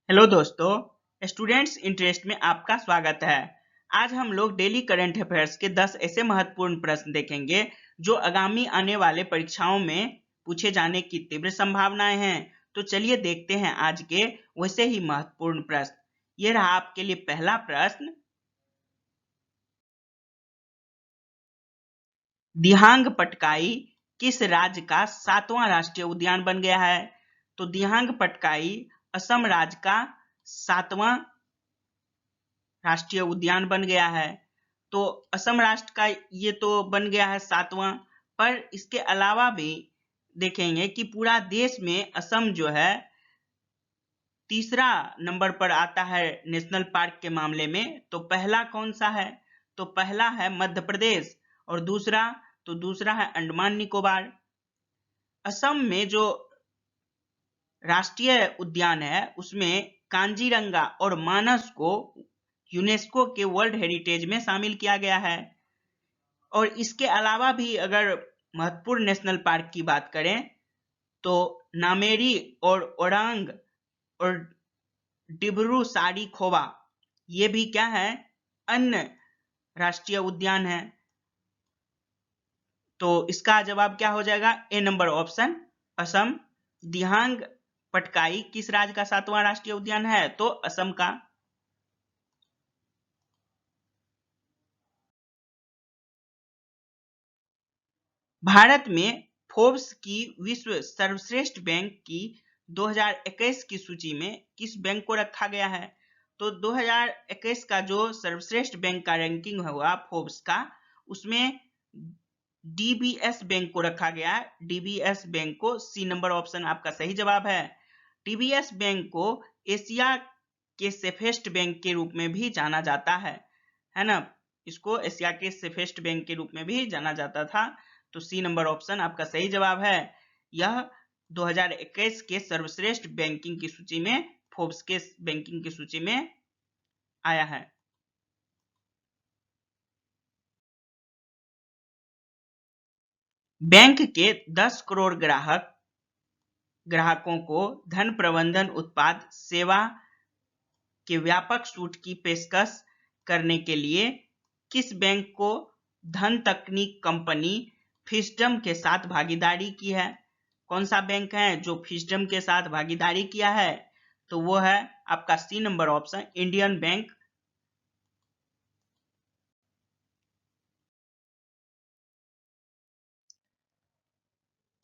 Hello दोस्तों, students interest में आपका स्वागत है। आज हम लोग डेली करंट अफेयर्स के 10 ऐसे महत्वपूर्ण प्रश्न देखेंगे जो आगामी आने वाले परीक्षाओं में पूछे जाने की तीव्र संभावनाएं हैं। तो चलिए देखते हैं आज के वैसे ही महत्वपूर्ण प्रश्न। ये रहा आपके लिए पहला प्रश्न। दिहांग पटकाई किस राज्य का 7वां राष्ट्रीय उद्यान बन गया है? तो दिहांग पटकाई असम राज्य का 7वां राष्ट्रीय उद्यान बन गया है। तो असम राष्ट्र का ये तो बन गया है 7वां, पर इसके अलावा भी देखेंगे कि पूरा देश में असम जो है तीसरा नंबर पर आता है नेशनल पार्क के मामले में। तो पहला कौन सा है? तो पहला है मध्य प्रदेश और दूसरा है अंडमान निकोबार। असम में जो राष्ट्रीय उद्यान है उसमें कांजीरंगा और मानस को यूनेस्को के वर्ल्ड हेरिटेज में शामिल किया गया है। और इसके अलावा भी अगर महत्वपूर्ण नेशनल पार्क की बात करें तो नामेरी और ओरांग और डिब्रू साड़ी खोबा ये भी क्या है, अन्य राष्ट्रीय उद्यान है। तो इसका जवाब क्या हो जाएगा? ए नंबर ऑप्शन असम। दिहांग पटकाई किस राज्य का 7वां राष्ट्रीय उद्यान है? तो असम का। भारत में फोर्ब्स की विश्व सर्वश्रेष्ठ बैंक की 2021 की सूची में किस बैंक को रखा गया है? तो 2021 का जो सर्वश्रेष्ठ बैंक का रैंकिंग हुआ फोर्ब्स का, उसमें डीबीएस बैंक को रखा गया है। डीबीएस बैंक को, सी नंबर ऑप्शन आपका सही जवाब है। डीबीएस बैंक को एशिया के सेफेस्ट बैंक के रूप में भी जाना जाता है ना? इसको एशिया के सेफेस्ट बैंक के रूप में भी जाना जाता था। तो सी नंबर ऑप्शन आपका सही जवाब है। यह 2021 के सर्वश्रेष्ठ बैंकिंग की सूची में, फोर्ब्स के बैंकिंग की सूची में आया है। बैंक के 10 करोड़ ग्राहकों को धन प्रबंधन उत्पाद सेवा के व्यापक सूट की पेशकश करने के लिए किस बैंक को धन तकनीक कंपनी फिस्डम के साथ भागीदारी की है? कौन सा बैंक है जो फिस्डम के साथ भागीदारी किया है? तो वो है आपका C number option Indian bank.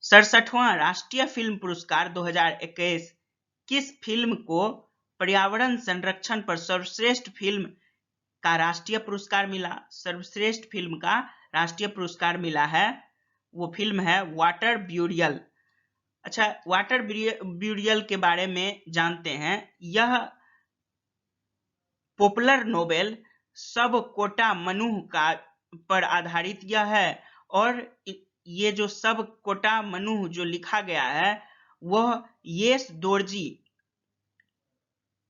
सड़सठवां राष्ट्रीय फिल्म पुरस्कार 2021 किस फिल्म को पर्यावरण संरक्षण पर सर्वश्रेष्ठ फिल्म का राष्ट्रीय पुरस्कार मिला? सर्वश्रेष्ठ फिल्म का राष्ट्रीय पुरस्कार मिला है, वो फिल्म है वाटर ब्यूरियल। अच्छा, वाटर ब्यूरियल के बारे में जानते हैं। यह पॉपुलर नोवेल सब कोटा मनुह का पर आधारित यह है। और ये जो सब कोटा मनुह जो लिखा गया है वह येस दोरजी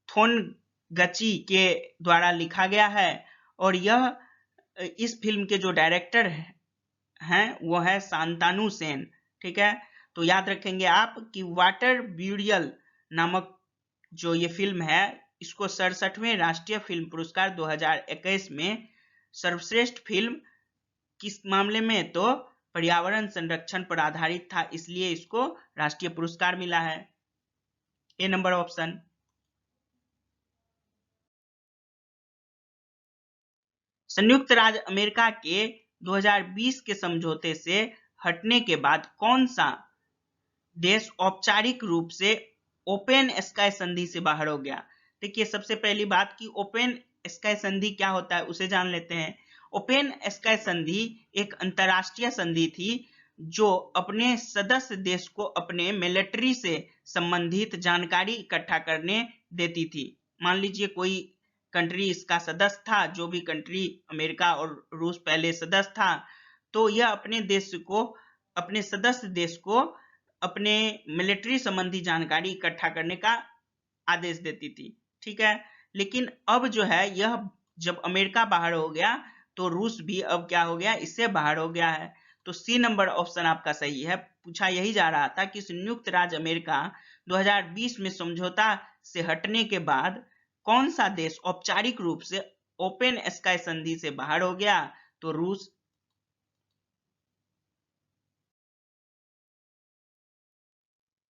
थोनगची के द्वारा लिखा गया है। और यह इस फिल्म के जो डायरेक्टर हैं वो है शांतानु सेन। ठीक है, तो याद रखेंगे आप कि वाटर ब्यूरियल नामक जो ये फिल्म है इसको 67वें राष्ट्रीय फिल्म पुरस्कार 2021 में सर्वश्रेष्ठ फिल्म किस मामले में? तो पर्यावरण संरक्षण पर आधारित था, इसलिए इसको राष्ट्रीय पुरस्कार मिला है। ए नंबर ऑप्शन। संयुक्त राज्य अमेरिका के 2020 के समझौते से हटने के बाद कौन सा देश औपचारिक रूप से ओपन स्काई संधि से बाहर हो गया? देखिए, सबसे पहली बात कि ओपन स्काई संधि क्या होता है उसे जान लेते हैं। ओपन स्काई संधि एक अंतरराष्ट्रीय संधि थी जो अपने सदस्य देश को अपने मिलिट्री से संबंधित जानकारी इकट्ठा करने देती थी। मान लीजिए कोई कंट्री इसका सदस्य था, जो भी कंट्री, अमेरिका और रूस पहले सदस्य था, तो यह अपने सदस्य देश को अपने मिलिट्री संबंधी जानकारी इकट्ठा करने का आदेश देती थी। ठीक है, लेकिन अब जो है यह जब अमेरिका बाहर हो गया तो रूस भी अब क्या हो गया, इससे बाहर हो गया है। तो सी नंबर ऑप्शन आपका सही है। पूछा यही जा रहा था कि संयुक्त राज्य अमेरिका 2020 में समझौता से हटने के बाद कौन सा देश औपचारिक रूप से ओपन स्काई संधि से बाहर हो गया? तो रूस।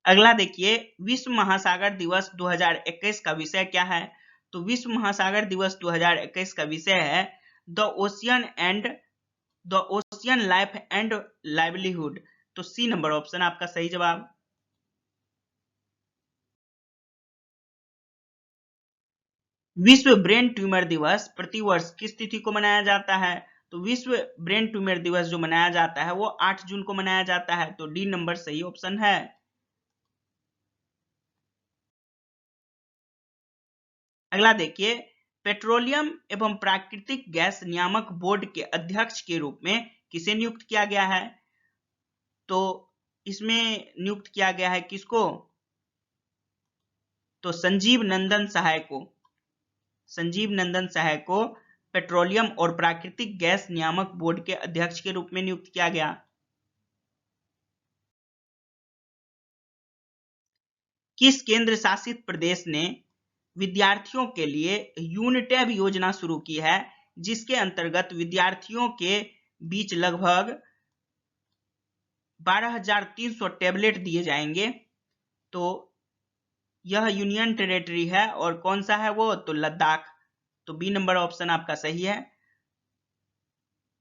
अगला देखिए, विश्व महासागर दिवस 2021 का विषय क्या है? तो विश्व महासागर दिवस 2021 का विषय है the ocean life and livelihood. तो सी नंबर ऑप्शन आपका सही जवाब। विश्व ब्रेन ट्यूमर दिवस प्रतिवर्ष किस तिथि को मनाया जाता है? तो विश्व ब्रेन ट्यूमर दिवस जो मनाया जाता है वो 8 जून को मनाया जाता है। तो डी नंबर सही ऑप्शन है। अगला देखिए, पेट्रोलियम एवं प्राकृतिक गैस नियामक बोर्ड के अध्यक्ष के रूप में किसे नियुक्त किया गया है? तो इसमें नियुक्त किया गया है किसको? तो संजीव नंदन सहाय को। संजीव नंदन सहाय को पेट्रोलियम और प्राकृतिक गैस नियामक बोर्ड के अध्यक्ष के रूप में नियुक्त किया गया। किस केंद्र शासित प्रदेश ने विद्यार्थियों के लिए यूनिटैब योजना शुरू की है, जिसके अंतर्गत विद्यार्थियों के बीच लगभग 12,300 टैबलेट दिए जाएंगे? तो यह यूनियन टेरिटरी है और कौन सा है वो? तो लद्दाख। तो बी नंबर ऑप्शन आपका सही है।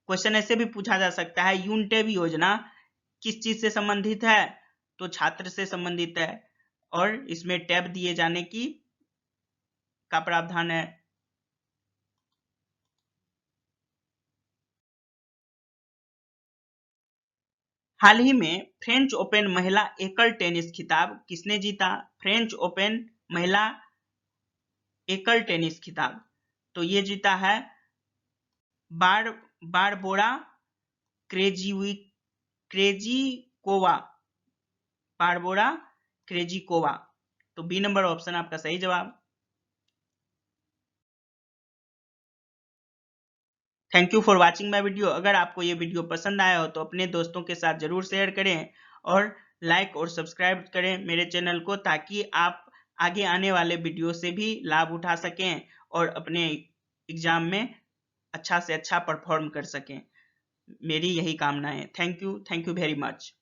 क्वेश्चन ऐसे भी पूछा जा सकता है, यूनिटैब योजना किस चीज से संबंधित है? तो छात्र से संबंधित है और इसमें टैब दिए जाने की का प्रावधान है। हाल ही में फ्रेंच ओपन महिला एकल टेनिस खिताब किसने जीता? फ्रेंच ओपन महिला एकल टेनिस खिताब तो ये जीता है बारबोरा क्रेजिकोवा। Barbora Krejcikova. तो बी नंबर ऑप्शन आपका सही जवाब। Thank you for watching my video. अगर आपको ये वीडियो पसंद आया हो तो अपने दोस्तों के साथ जरूर शेयर करें और लाइक और सब्सक्राइब करें मेरे चैनल को, ताकि आप आगे आने वाले वीडियो से भी लाभ उठा सकें और अपने एग्जाम में अच्छा से अच्छा परफॉर्म कर सकें। मेरी यही कामना है। Thank you very much.